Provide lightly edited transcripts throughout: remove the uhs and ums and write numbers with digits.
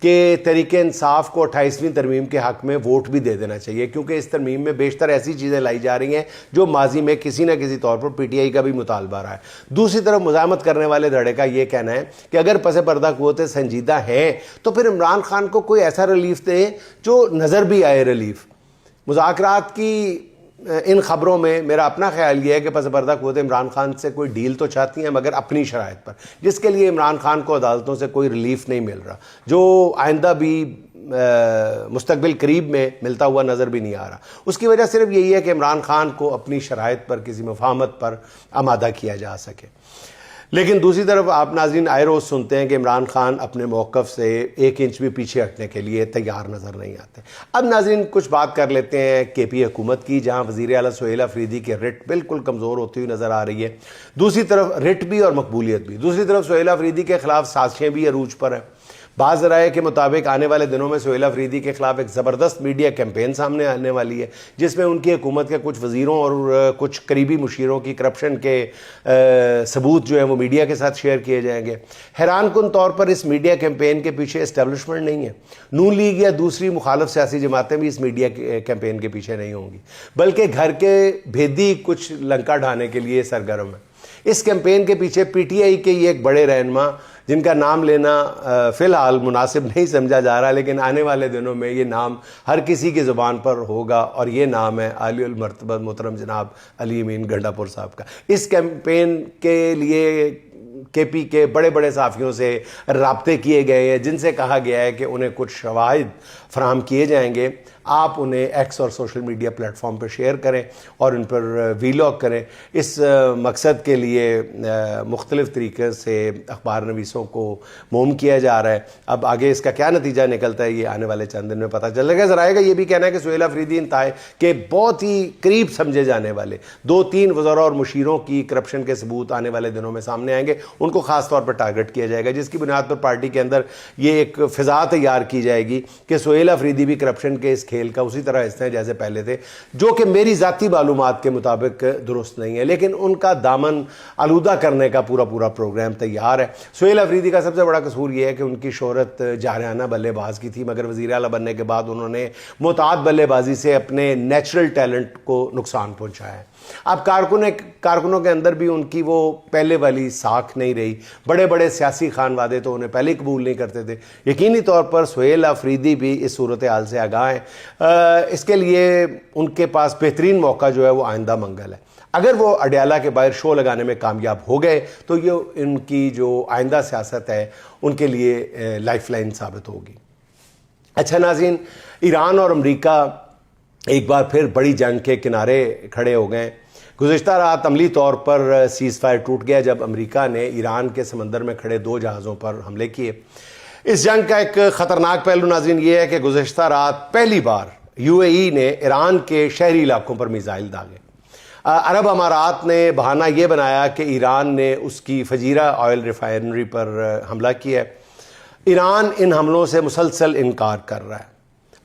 کہ تحریک انصاف کو 28ویں ترمیم کے حق میں ووٹ بھی دے دینا چاہیے، کیونکہ اس ترمیم میں بیشتر ایسی چیزیں لائی جا رہی ہیں جو ماضی میں کسی نہ کسی طور پر پی ٹی آئی کا بھی مطالبہ رہا ہے۔ دوسری طرف مزاحمت کرنے والے دھڑے کا یہ کہنا ہے کہ اگر پس پردہ قوتیں سنجیدہ ہیں تو پھر عمران خان کو کوئی ایسا ریلیف دیں جو نظر بھی آئے ریلیف۔ مذاکرات کی ان خبروں میں میرا اپنا خیال یہ ہے کہ پس پردہ قوتیں عمران خان سے کوئی ڈیل تو چاہتی ہیں مگر اپنی شرائط پر، جس کے لیے عمران خان کو عدالتوں سے کوئی ریلیف نہیں مل رہا، جو آئندہ بھی مستقبل قریب میں ملتا ہوا نظر بھی نہیں آ رہا۔ اس کی وجہ صرف یہی ہے کہ عمران خان کو اپنی شرائط پر کسی مفاہمت پر آمادہ کیا جا سکے۔ لیکن دوسری طرف آپ ناظرین آئے روز سنتے ہیں کہ عمران خان اپنے موقف سے 1 انچ بھی پیچھے ہٹنے کے لیے تیار نظر نہیں آتے۔ اب ناظرین کچھ بات کر لیتے ہیں کے پی حکومت کی، جہاں وزیر اعلیٰ سہیل آفریدی کی رٹ بالکل کمزور ہوتی ہوئی نظر آ رہی ہے۔ دوسری طرف رٹ بھی اور مقبولیت بھی، دوسری طرف سہیل آفریدی کے خلاف سازشیں بھی عروج پر ہیں۔ بعض ذرائع کے مطابق آنے والے دنوں میں سہیل آفریدی کے خلاف ایک زبردست میڈیا کیمپین سامنے آنے والی ہے، جس میں ان کی حکومت کے کچھ وزیروں اور کچھ قریبی مشیروں کی کرپشن کے ثبوت جو ہیں وہ میڈیا کے ساتھ شیئر کیے جائیں گے۔ حیران کن طور پر اس میڈیا کیمپین کے پیچھے اسٹیبلشمنٹ نہیں ہے۔ نون لیگ یا دوسری مخالف سیاسی جماعتیں بھی اس میڈیا کیمپین کے پیچھے نہیں ہوں گی، بلکہ گھر کے بھیدی کچھ لنکا ڈھانے کے لیے سرگرم ہے۔ اس کیمپین کے پیچھے پی ٹی آئی کے یہ ایک بڑے رہنما، جن کا نام لینا فی الحال مناسب نہیں سمجھا جا رہا، لیکن آنے والے دنوں میں یہ نام ہر کسی کی زبان پر ہوگا، اور یہ نام ہے عالی المرتبہ محترم جناب علی امین گنڈا پور صاحب کا۔ اس کیمپین کے لیے کے پی کے بڑے بڑے صحافیوں سے رابطے کیے گئے ہیں، جن سے کہا گیا ہے کہ انہیں کچھ شواہد فراہم کیے جائیں گے، آپ انہیں ایکس اور سوشل میڈیا پلیٹ فارم پر شیئر کریں اور ان پر ویلاگ کریں۔ اس مقصد کے لیے مختلف طریقے سے اخبار نویسوں کو موم کیا جا رہا ہے۔ اب آگے اس کا کیا نتیجہ نکلتا ہے یہ آنے والے چند دن میں پتہ چلے گا۔ ذرائع کا یہ بھی کہنا ہے کہ سہیل آفریدی انتہائی کے بہت ہی قریب سمجھے جانے والے 2-3 وزراء اور مشیروں کی کرپشن کے ثبوت آنے والے دنوں میں سامنے آئیں گے، ان کو خاص طور پر ٹارگٹ کیا جائے گا، جس کی بنیاد پر پارٹی کے اندر یہ ایک فضا تیار کی جائے گی کہ سہیل آفریدی بھی کرپشن کے اس کھیل کا اسی طرح حصہ ہیں جیسے پہلے تھے، جو کہ میری ذاتی معلومات کے مطابق درست نہیں ہے، لیکن ان کا دامن آلودہ کرنے کا پورا پروگرام تیار ہے۔ سہیل آفریدی کا سب سے بڑا قصور یہ ہے کہ ان کی شہرت جارحانہ بلے باز کی تھی، مگر وزیر اعلیٰ بننے کے بعد انہوں نے محتاط بلے بازی سے اپنے نیچرل ٹیلنٹ کو نقصان پہنچایا ہے۔ اب کارکنوں کے اندر بھی ان کی وہ پہلے والی ساکھ نہیں رہی۔ بڑے بڑے سیاسی خانوادے تو انہیں پہلے قبول نہیں کرتے تھے۔ یقینی طور پر سہیل آفریدی بھی اس صورتحال سے آگاہ ہیں۔ اس کے لیے ان کے پاس بہترین موقع جو ہے وہ آئندہ منگل ہے۔ اگر وہ اڈیالہ کے باہر شو لگانے میں کامیاب ہو گئے تو یہ ان کی جو آئندہ سیاست ہے ان کے لیے لائف لائن ثابت ہوگی۔ اچھا ناظرین، ایران اور امریکہ ایک بار پھر بڑی جنگ کے کنارے کھڑے ہو گئے۔ گزشتہ رات عملی طور پر سیز فائر ٹوٹ گیا جب امریکہ نے ایران کے سمندر میں کھڑے 2 جہازوں پر حملے کیے۔ اس جنگ کا ایک خطرناک پہلو ناظرین یہ ہے کہ گزشتہ رات پہلی بار یو اے ای نے ایران کے شہری علاقوں پر میزائل داغے۔ عرب امارات نے بہانہ یہ بنایا کہ ایران نے اس کی فجیرہ آئل ریفائنری پر حملہ کیا ہے۔ ایران ان حملوں سے مسلسل انکار کر رہا ہے۔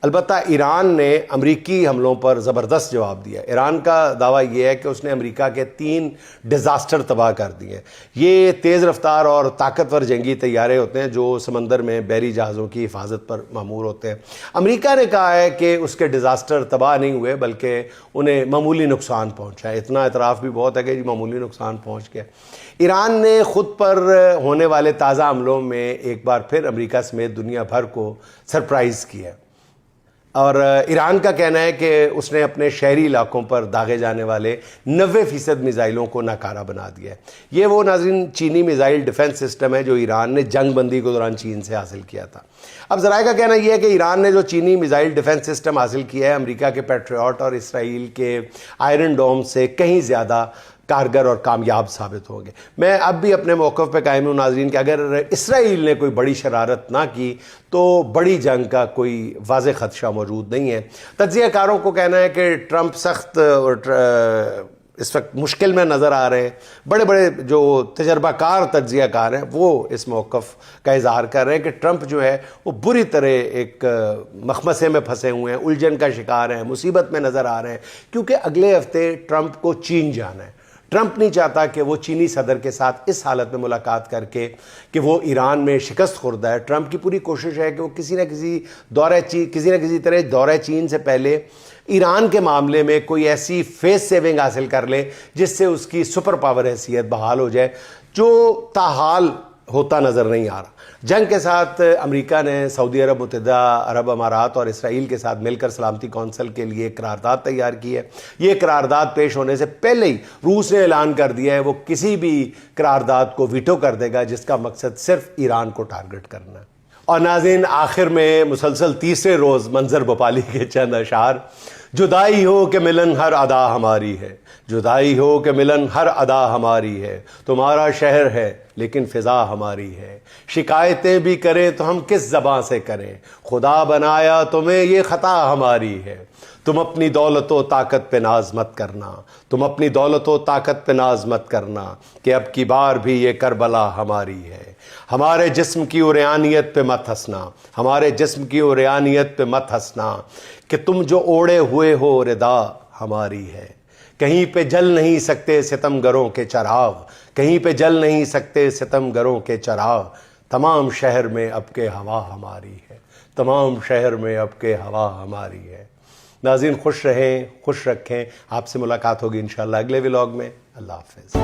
البتہ ایران نے امریکی حملوں پر زبردست جواب دیا۔ ایران کا دعویٰ یہ ہے کہ اس نے امریکہ کے 3 ڈیزاسٹر تباہ کر دیے ہیں۔ یہ تیز رفتار اور طاقتور جنگی طیارے ہوتے ہیں جو سمندر میں بحری جہازوں کی حفاظت پر مامور ہوتے ہیں۔ امریکہ نے کہا ہے کہ اس کے ڈیزاسٹر تباہ نہیں ہوئے بلکہ انہیں معمولی نقصان پہنچا ہے۔ اتنا اعتراف بھی بہت ہے کہ معمولی نقصان پہنچ گیا۔ ایران نے خود پر ہونے والے تازہ حملوں میں ایک بار پھر امریکہ سمیت دنیا بھر کو سرپرائز کیا، اور ایران کا کہنا ہے کہ اس نے اپنے شہری علاقوں پر داغے جانے والے 90% میزائلوں کو ناکارہ بنا دیا ہے۔ یہ وہ ناظرین چینی میزائل ڈیفنس سسٹم ہے جو ایران نے جنگ بندی کے دوران چین سے حاصل کیا تھا۔ اب ذرائع کا کہنا یہ ہے کہ ایران نے جو چینی میزائل ڈیفنس سسٹم حاصل کیا ہے امریکہ کے پیٹریوٹ اور اسرائیل کے آئرن ڈوم سے کہیں زیادہ کارگر اور کامیاب ثابت ہوں گے۔ میں اب بھی اپنے موقف پہ قائم ہوں ناظرین کہ اگر اسرائیل نے کوئی بڑی شرارت نہ کی تو بڑی جنگ کا کوئی واضح خدشہ موجود نہیں ہے۔ تجزیہ کاروں کو کہنا ہے کہ ٹرمپ سخت اس وقت مشکل میں نظر آ رہے ہیں۔ بڑے بڑے جو تجربہ کار تجزیہ کار ہیں وہ اس موقف کا اظہار کر رہے ہیں کہ ٹرمپ جو ہے وہ بری طرح ایک مخمصے میں پھنسے ہوئے ہیں، الجھن کا شکار ہیں، مصیبت میں نظر آ رہے ہیں، کیونکہ اگلے ہفتے ٹرمپ کو چین جانا ہے۔ ٹرمپ نہیں چاہتا کہ وہ چینی صدر کے ساتھ اس حالت میں ملاقات کر کے کہ وہ ایران میں شکست خوردہ ہے. ٹرمپ کی پوری کوشش ہے کہ وہ کسی نہ کسی طرح دورہ چین سے پہلے ایران کے معاملے میں کوئی ایسی فیس سیونگ حاصل کر لے جس سے اس کی سپر پاور حیثیت بحال ہو جائے، جو تاحال ہوتا نظر نہیں آ رہا. جنگ کے ساتھ امریکہ نے سعودی عرب، متحدہ عرب امارات اور اسرائیل کے ساتھ مل کر سلامتی کونسل کے لیے ایک قرارداد تیار کی ہے. یہ قرارداد پیش ہونے سے پہلے ہی روس نے اعلان کر دیا ہے وہ کسی بھی قرارداد کو ویٹو کر دے گا جس کا مقصد صرف ایران کو ٹارگٹ کرنا ہے. اور ناظرین، آخر میں مسلسل تیسرے روز منظر بھوپالی کے چند اشعار: جدائی ہو کہ ملن ہر ادا ہماری ہے، جدائی ہو کہ ملن ہر ادا ہماری ہے، تمہارا شہر ہے لیکن فضا ہماری ہے، شکایتیں بھی کریں تو ہم کس زباں سے کریں، خدا بنایا تمہیں یہ خطا ہماری ہے، تم اپنی دولت و طاقت پہ ناز مت کرنا، تم اپنی دولت و طاقت پہ ناز مت کرنا کہ اب کی بار بھی یہ کربلا ہماری ہے، ہمارے جسم کی عریانیت پہ مت ہنسنا، ہمارے جسم کی عریانیت پہ مت ہنسنا کہ تم جو اوڑے ہوئے ہو ردا ہماری ہے، کہیں پہ جل نہیں سکتے ستم گروں کے چراغ، کہیں پہ جل نہیں سکتے ستم گروں کے چراغ، تمام شہر میں اب کے ہوا ہماری ہے، تمام شہر میں اب کے ہوا ہماری ہے. ناظرین، خوش رہیں، خوش رکھیں. آپ سے ملاقات ہوگی انشاءاللہ اگلے ولاگ میں. اللہ حافظ.